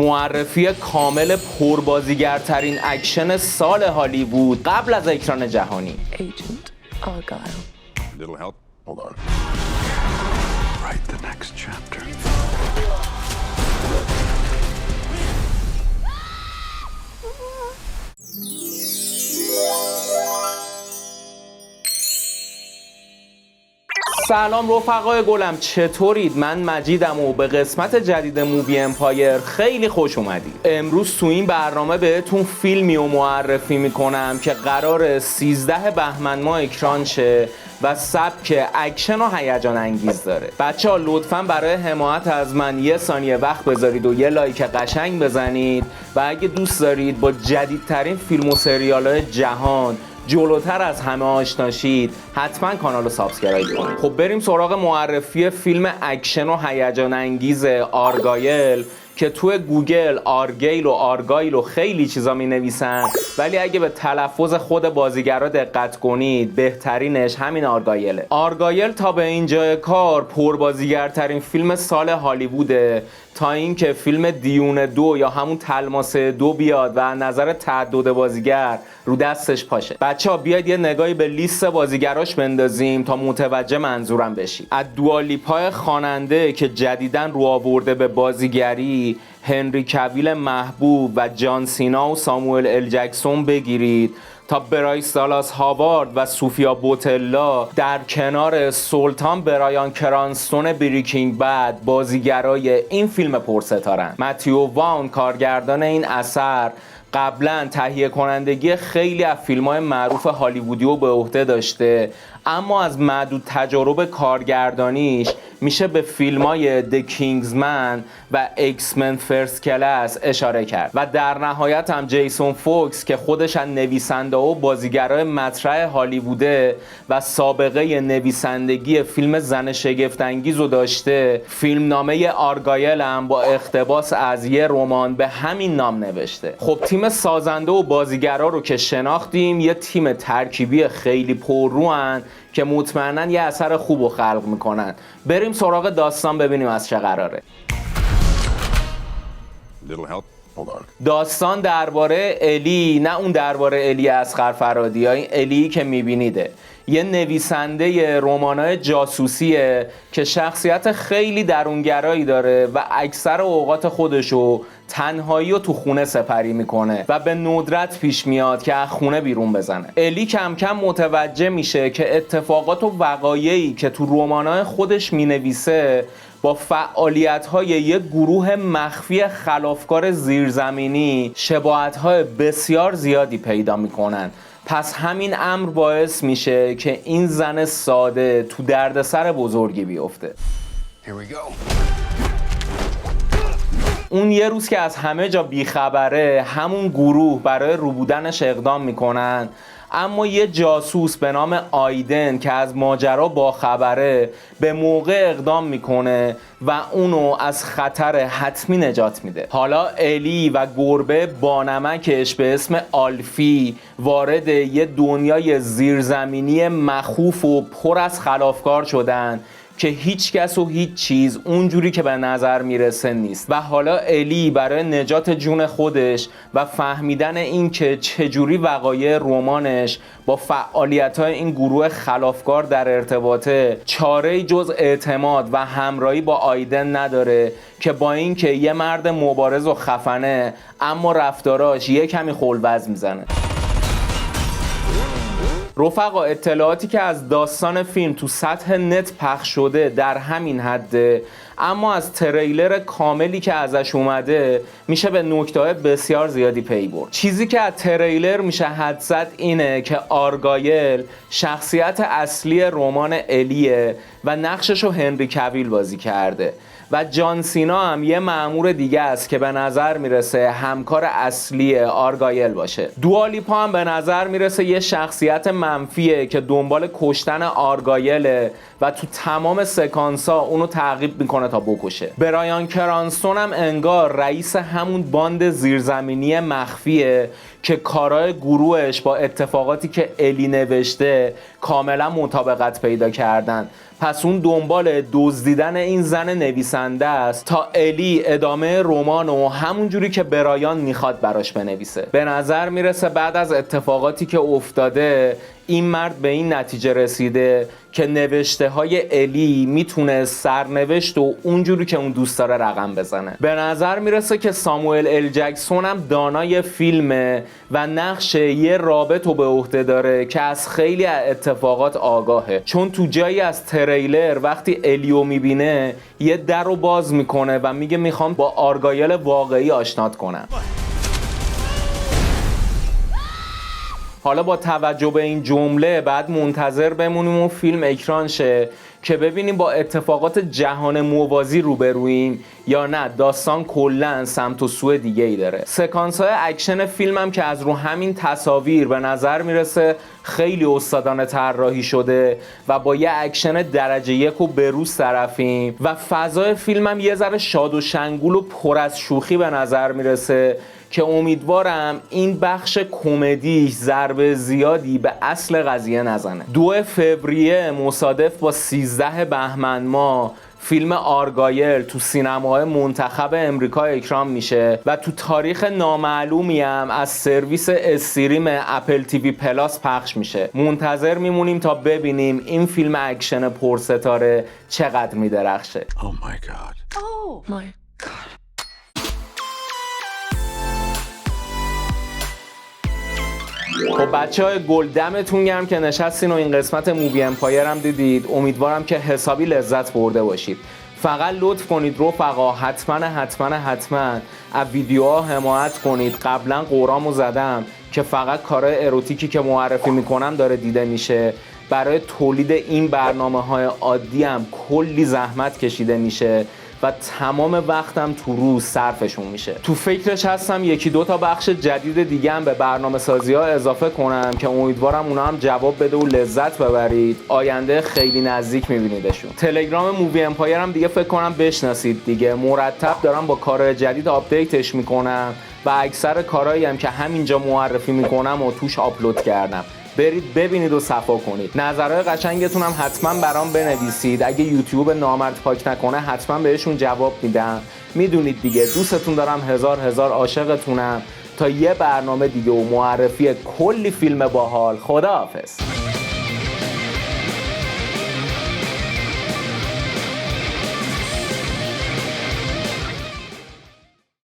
معرفی کامل پربازیگرترین اکشن سال هالیوود قبل از اکران جهانی. Agent Argyle. Little help? Hold on. Write the next chapter. سلام رفقای گلم، چطورید؟ من مجیدم و به قسمت جدید مووی امپایر خیلی خوش اومدید. امروز تو این برنامه بهتون فیلمی رو معرفی میکنم که قراره 13 بهمن ماه اکران شه و سبک اکشن و هیجان انگیز داره. بچه‌ها لطفاً برای حمایت از من یه ثانیه وقت بذارید و یه لایک قشنگ بزنید و اگه دوست دارید با جدیدترین فیلم و سریال‌های جهان جلوتر از همه آشناشید، حتما کانال رو سابسکرایب کنید. خب بریم سراغ معرفی فیلم اکشن و هیجان انگیز آرگایل که توی گوگل آرگیل و آرگایل و خیلی چیزا می نویسن، ولی اگه به تلفظ خود بازیگرا دقت کنید بهترینش همین آرگایله. آرگایل تا به اینجای کار پربازیگرترین فیلم سال هالیووده تا اینکه فیلم دیون 2 یا همون تلماسه 2 بیاد و نظر تعدد بازیگر رو دستش پاشه. بچه‌ها بیاید یه نگاهی به لیست بازیگراش بندازیم تا متوجه منظورم بشید. از دوالیپا خواننده که جدیداً رو آورده به بازیگری، هنری کویل محبوب و جان سینا و ساموئل ال جکسون بگیرید تا برایس دالاس هاوارد و سوفیا بوتلا در کنار سلطان برایان کرانستون بریکینگ بد بازیگرای این فیلم پرستارن. متیو وان کارگردان این اثر قبلا تهیه کنندگی خیلی از فیلم‌های معروف هالیوودی رو به عهده داشته، اما از معدود تجارب کارگردانیش میشه به فیلم‌های د کینگزمن و ایکس من فرست کلاس اشاره کرد و در نهایت هم جیسون فوکس که خودش از نویسنده و بازیگرای مطرح هالیووده و سابقه نویسندگی فیلم زن شگفت‌انگیز رو داشته، فیلمنامه آرگایل هم با اقتباس از یه رمان به همین نام نوشته. خب تیم سازنده و بازیگرا رو که شناختیم، یه تیم ترکیبی خیلی پرروان که مطمئناً یه اثر خوب رو خلق میکنن. بریم سراغ داستان ببینیم از چه قراره. Little help? Hold on. داستان درباره الی، نه اون درباره الی اصغر فرهادی، این الی که میبینیده، یه نویسنده رمانای جاسوسیه که شخصیت خیلی درونگرایی داره و اکثر اوقات خودشو تنهایی و تو خونه سپری میکنه و به ندرت پیش میاد که از خونه بیرون بزنه. الی کم کم متوجه میشه که اتفاقات و وقایعی که تو رمانای خودش مینویسه با فعالیت‌های یک گروه مخفی خلافکار زیرزمینی شباهت‌های بسیار زیادی پیدا میکنن. پس همین امر باعث میشه که این زن ساده تو دردسر بزرگی بیفته. Here we go. اون یه روز که از همه جا بیخبره، همون گروه برای روبودنش اقدام میکنن، اما یه جاسوس به نام آیدن که از ماجرا باخبره به موقع اقدام میکنه و اونو از خطر حتمی نجات میده. حالا الی و گربه بانمکش به اسم آلفی وارد یه دنیای زیرزمینی مخوف و پر از خلافکار شدن که هیچ کس و هیچ چیز اونجوری که به نظر میرسه نیست و حالا الی برای نجات جون خودش و فهمیدن این که چجوری وقایع رمانش با فعالیت‌های این گروه خلافکار در ارتباطه، چاره‌ای جز اعتماد و همراهی با آیدن نداره که با اینکه یه مرد مبارز و خفنه اما رفتاراش یه کمی خلوز میزنه. رفقا اطلاعاتی که از داستان فیلم تو سطح نت پخش شده در همین حده، اما از تریلر کاملی که ازش اومده میشه به نکته‌های بسیار زیادی پی برد. چیزی که از تریلر میشه حد زد اینه که آرگایل شخصیت اصلی رمان الیه و نقششو هنری کویل بازی کرده و جان سینا هم یه مأمور دیگه است که به نظر میرسه همکار اصلی آرگایل باشه. دوالیپا هم به نظر میرسه یه شخصیت منفیه که دنبال کشتن آرگایله و تو تمام سکانسا اونو تعقیب میکنه تا بکشه. برایان کرانستون هم انگار رئیس همون باند زیرزمینی مخفیه که کارهای گروهش با اتفاقاتی که الی نوشته کاملا مطابقت پیدا کردن. پس اون دنبال دزدیدن این زن نویسنده است تا الی ادامه رمانو همونجوری که برایان میخواد براش بنویسه. به نظر میرسه بعد از اتفاقاتی که افتاده این مرد به این نتیجه رسیده که نوشته های الی میتونه سرنوشت و اونجوری که اون دوست داره رقم بزنه. به نظر میرسه که ساموئل ال جکسون هم دانای فیلمه و نقش یه رابط رو به عهده داره که از خیلی اتفاقات آگاهه، چون تو جایی از تریلر وقتی الیو میبینه یه در رو باز میکنه و میگه میخوام با آرگایل واقعی آشنات کنم. حالا با توجه به این جمله بعد منتظر بمونیم اون فیلم اکران شه که ببینیم با اتفاقات جهان موازی روبرویم یا نه داستان کلاً سمت و سوی دیگه ای داره. سکانس های اکشن فیلم هم که از رو همین تصاویر به نظر میرسه خیلی استادانه طراحی شده و با یه اکشن درجه یک و بروز طرفیم و فضای فیلم هم یه ذره شاد و شنگول و پر از شوخی به نظر میرسه که امیدوارم این بخش کمدی ضربه زیادی به اصل قضیه نزنه. 2 فوریه مصادف با 13 بهمن ماه فیلم آرگایل تو سینماهای منتخب امریکا اکران میشه و تو تاریخ نامعلومی هم از سرویس استریم اپل تیوی پلاس پخش میشه. منتظر میمونیم تا ببینیم این فیلم اکشن پرستاره چقدر میدرخشه. Oh my God. Oh my God. خب بچه‌های گل دمتون گرم که نشستین و این قسمت مووی امپایر هم دیدید. امیدوارم که حسابی لذت برده باشید. فقط لطف کنید رفقا حتما از ویدیوها حمایت کنید. قبلا قرامو زدم که فقط کارهای اروتیکی که معرفی میکنم داره دیده میشه. برای تولید این برنامه‌های عادی هم کلی زحمت کشیده میشه و تمام وقتم تو روز صرفشون میشه. تو فکرش هستم 1-2 تا بخش جدید دیگه هم به برنامه سازی ها اضافه کنم که امیدوارم اونا هم جواب بده و لذت ببرید. آینده خیلی نزدیک میبینیدشون. تلگرام مووی امپایر هم دیگه فکر کنم بشناسید دیگه. مرتب دارم با کارهای جدید آپدیتش میکنم و اکثر کارهایی هم که همینجا معرفی میکنم و توش آپلود کردم. برید ببینید و صفا کنید. نظرهای قشنگتون هم حتما برام بنویسید. اگه یوتیوب نامرد پاک نکنه حتما بهشون جواب میدم. میدونید دیگه دوستتون دارم، هزار عاشقتونم. تا یه برنامه دیگه و معرفی کلی فیلم باحال. خداحافظ.